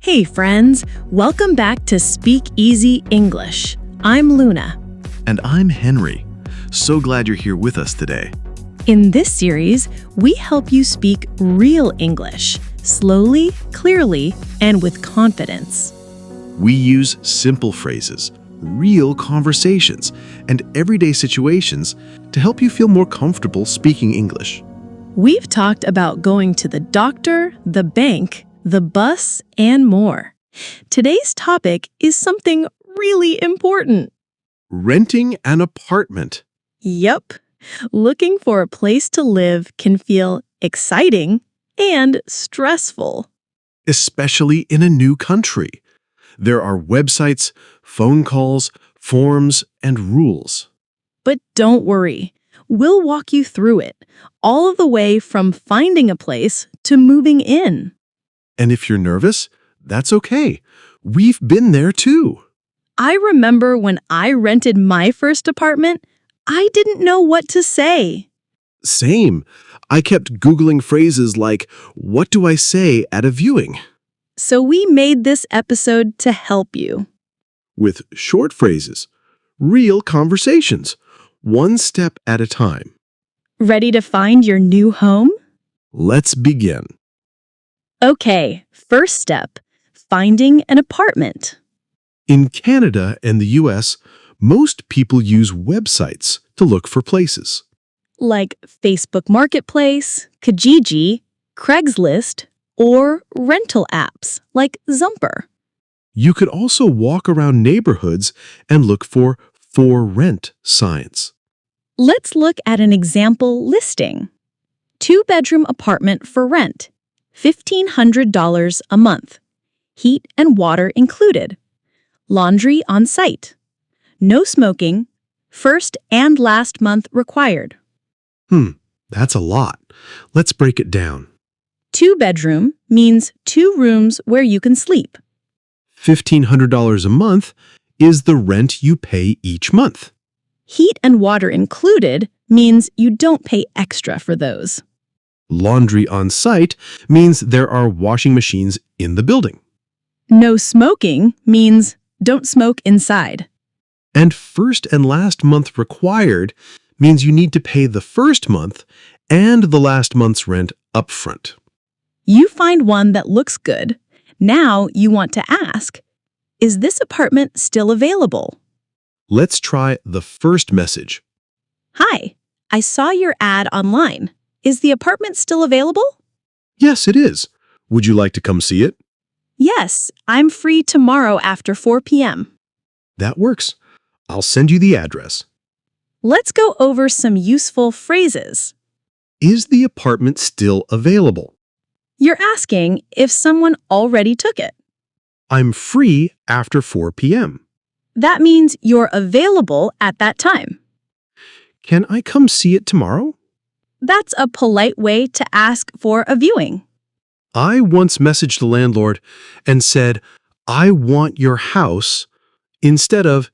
Hey friends, welcome back to Speak Easy English. I'm Luna. And I'm Henry. So glad you're here with us today. In this series, we help you speak real English, slowly, clearly, and with confidence. We use simple phrases, real conversations, and everyday situations to help you feel more comfortable speaking English. We've talked about going to the doctor, the bank, the bus, and more. Today's topic is something really important. Renting an apartment. Yep. Looking for a place to live can feel exciting and stressful. Especially in a new country. There are websites, phone calls, forms, and rules. But don't worry. We'll walk you through it, all of the way from finding a place to moving in. And if you're nervous, that's okay. We've been there too. I remember when I rented my first apartment, I didn't know what to say. Same. I kept Googling phrases like, what do I say at a viewing? So we made this episode to help you. With short phrases, real conversations, one step at a time. Ready to find your new home? Let's begin. Okay, first step, finding an apartment. In Canada and the US, most people use websites to look for places. Like Facebook Marketplace, Kijiji, Craigslist, or rental apps like Zumper. You could also walk around neighborhoods and look for rent signs. Let's look at an example listing. 2-bedroom apartment for rent, $1,500 a month. Heat and water included. Laundry on site. No smoking. First and last month required. That's a lot. Let's break it down. 2-bedroom means 2 rooms where you can sleep. $1,500 a month is the rent you pay each month. Heat and water included means you don't pay extra for those. Laundry on site means there are washing machines in the building. No smoking means don't smoke inside. And first and last month required means you need to pay the first month and the last month's rent upfront. You find one that looks good. Now you want to ask, is this apartment still available? Let's try the first message. Hi, I saw your ad online. Is the apartment still available? Yes, it is. Would you like to come see it? Yes, I'm free tomorrow after 4 p.m. That works. I'll send you the address. Let's go over some useful phrases. Is the apartment still available? You're asking if someone already took it. I'm free after 4 p.m. That means you're available at that time. Can I come see it tomorrow? That's a polite way to ask for a viewing. I once messaged the landlord and said, I want your house, instead of,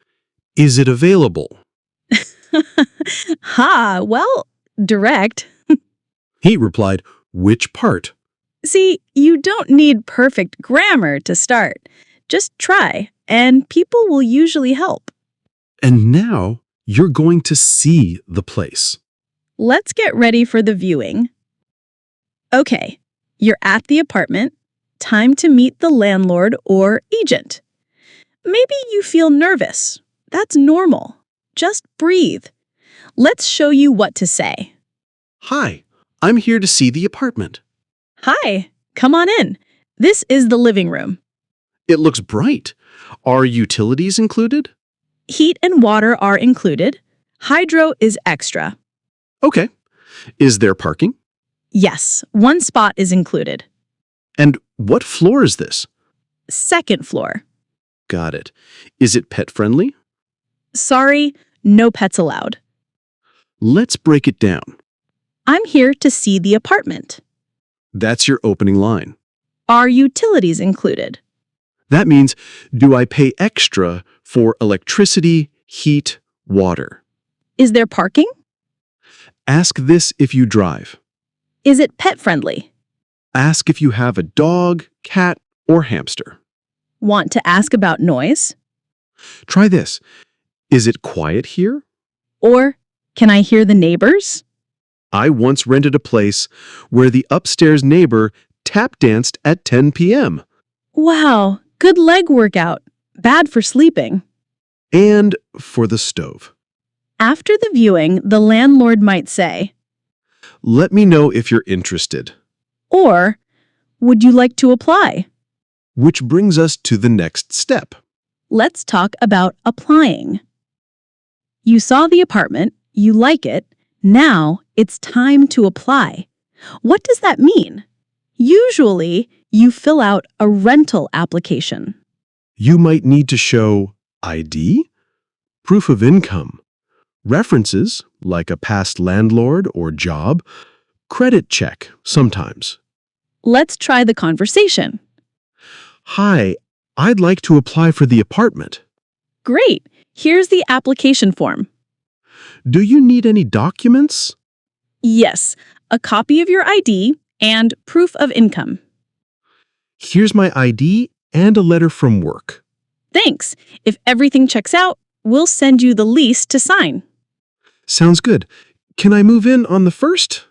is it available? Well, direct. He replied, which part? See, you don't need perfect grammar to start. Just try, and people will usually help. And now you're going to see the place. Let's get ready for the viewing. Okay, you're at the apartment. Time to meet the landlord or agent. Maybe you feel nervous. That's normal. Just breathe. Let's show you what to say. Hi, I'm here to see the apartment. Hi, come on in. This is the living room. It looks bright. Are utilities included? Heat and water are included. Hydro is extra. Okay. Is there parking? Yes, 1 spot is included. And what floor is this? 2nd floor. Got it. Is it pet-friendly? Sorry, no pets allowed. Let's break it down. I'm here to see the apartment. That's your opening line. Are utilities included? That means, do I pay extra for electricity, heat, water? Is there parking? Ask this if you drive. Is it pet-friendly? Ask if you have a dog, cat, or hamster. Want to ask about noise? Try this. Is it quiet here? Or, can I hear the neighbors? I once rented a place where the upstairs neighbor tap danced at 10 p.m. Wow, good leg workout. Bad for sleeping. And for the stove. After the viewing, the landlord might say, Let me know if you're interested. or, would you like to apply? Which brings us to the next step. Let's talk about applying. You saw the apartment, you like it, now it's time to apply. What does that mean? Usually, you fill out a rental application. You might need to show ID, proof of income, references like a past landlord or job, credit check sometimes. Let's try the conversation. Hi, I'd like to apply for the apartment. Great, here's the application form. Do you need any documents? Yes, a copy of your ID and proof of income. Here's my ID and a letter from work. Thanks. If everything checks out, we'll send you the lease to sign. Sounds good. Can I move in on the 1st?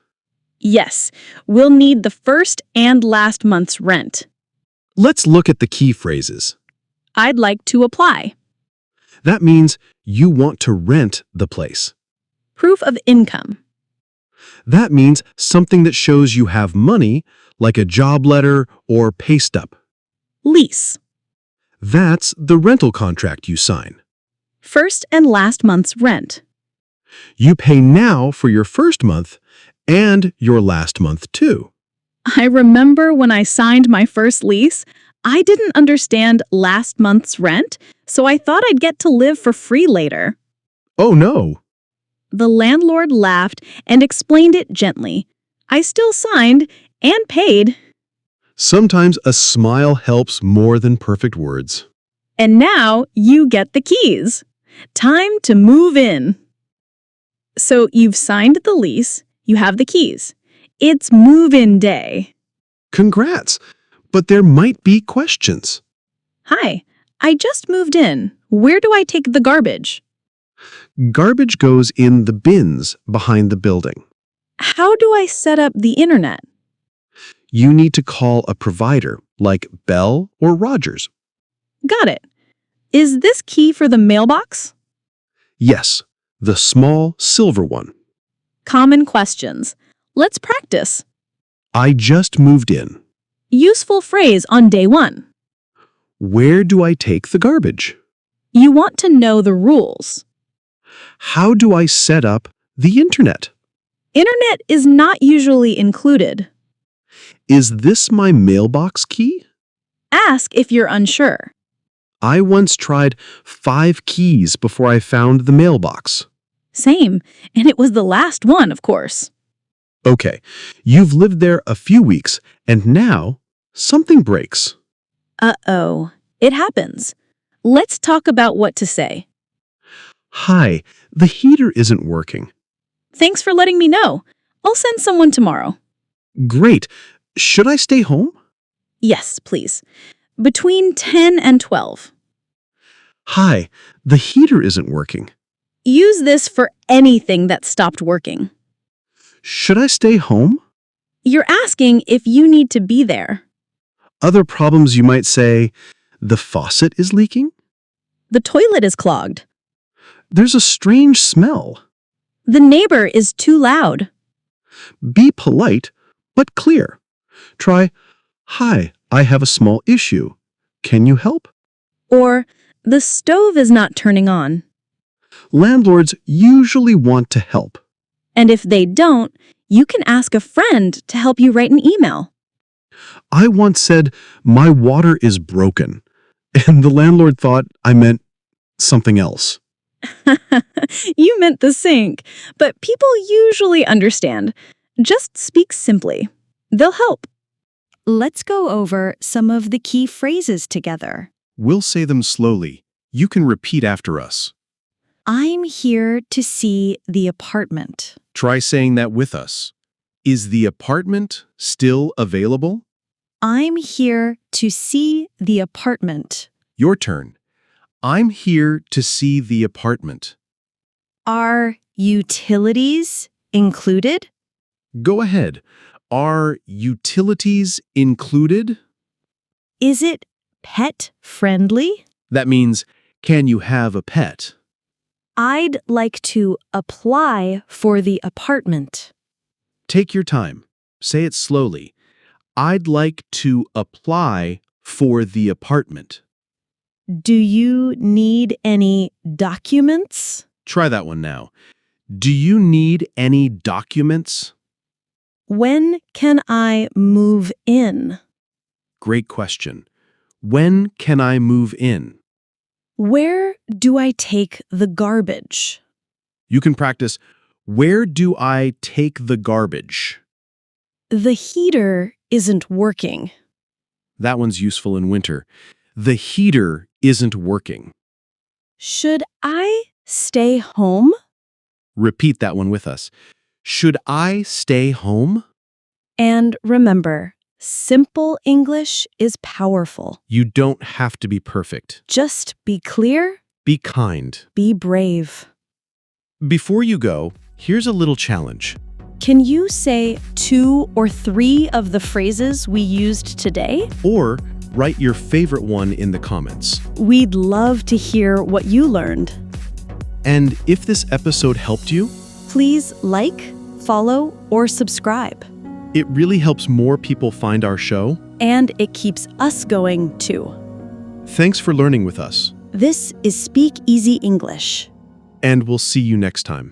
Yes, we'll need the first and last month's rent. Let's look at the key phrases. I'd like to apply. That means you want to rent the place. Proof of income. That means something that shows you have money, like a job letter or pay stub. Lease. That's the rental contract you sign. First and last month's rent. You pay now for your first month and your last month too. I remember when I signed my first lease, I didn't understand last month's rent, so I thought I'd get to live for free later. Oh no. The landlord laughed and explained it gently. I still signed and paid. Sometimes a smile helps more than perfect words. And now you get the keys. Time to move in. So you've signed the lease, you have the keys. It's move-in day. Congrats, but there might be questions. Hi, I just moved in. Where do I take the garbage? Garbage goes in the bins behind the building. How do I set up the internet? You need to call a provider like Bell or Rogers. Got it. Is this key for the mailbox? Yes, the small silver one. Common questions. Let's practice. I just moved in. Useful phrase on day 1. Where do I take the garbage? You want to know the rules. How do I set up the internet? Internet is not usually included. Is this my mailbox key? Ask if you're unsure. I once tried 5 keys before I found the mailbox. Same, and it was the last one, of course. Okay, you've lived there a few weeks, and now something breaks. Uh-oh, it happens. Let's talk about what to say. Hi, the heater isn't working. Thanks for letting me know. I'll send someone tomorrow. Great. Should I stay home? Yes, please. Between 10 and 12. Hi, the heater isn't working. Use this for anything that stopped working. Should I stay home? You're asking if you need to be there. Other problems you might say, the faucet is leaking? The toilet is clogged. There's a strange smell. The neighbor is too loud. Be polite, but clear. Try, hi, I have a small issue. Can you help? Or, the stove is not turning on. Landlords usually want to help. And if they don't, you can ask a friend to help you write an email. I once said, my water is broken, and the landlord thought I meant something else. You meant the sink, but people usually understand. Just speak simply. They'll help. Let's go over some of the key phrases together. We'll say them slowly. You can repeat after us. I'm here to see the apartment. Try saying that with us. Is the apartment still available? I'm here to see the apartment. Your turn. I'm here to see the apartment. Are utilities included? Go ahead. Are utilities included? Is it pet friendly? That means, can you have a pet? I'd like to apply for the apartment. Take your time. Say it slowly. I'd like to apply for the apartment. Do you need any documents? Try that one now. Do you need any documents? When can I move in? Great question. When can I move in? Where do I take the garbage? You can practice, where do I take the garbage? The heater isn't working. That one's useful in winter. The heater isn't working. Should I stay home? Repeat that one with us. Should I stay home? And remember, simple English is powerful. You don't have to be perfect. Just be clear, Be kind. be brave. Before you go, here's a little challenge. Can you say 2 or 3 of the phrases we used today? Or write your favorite one in the comments. We'd love to hear what you learned. And if this episode helped you, Please like, follow, or subscribe. it really helps more people find our show. And it keeps us going too. Thanks for learning with us, This is Speak Easy English. and we'll see you next time.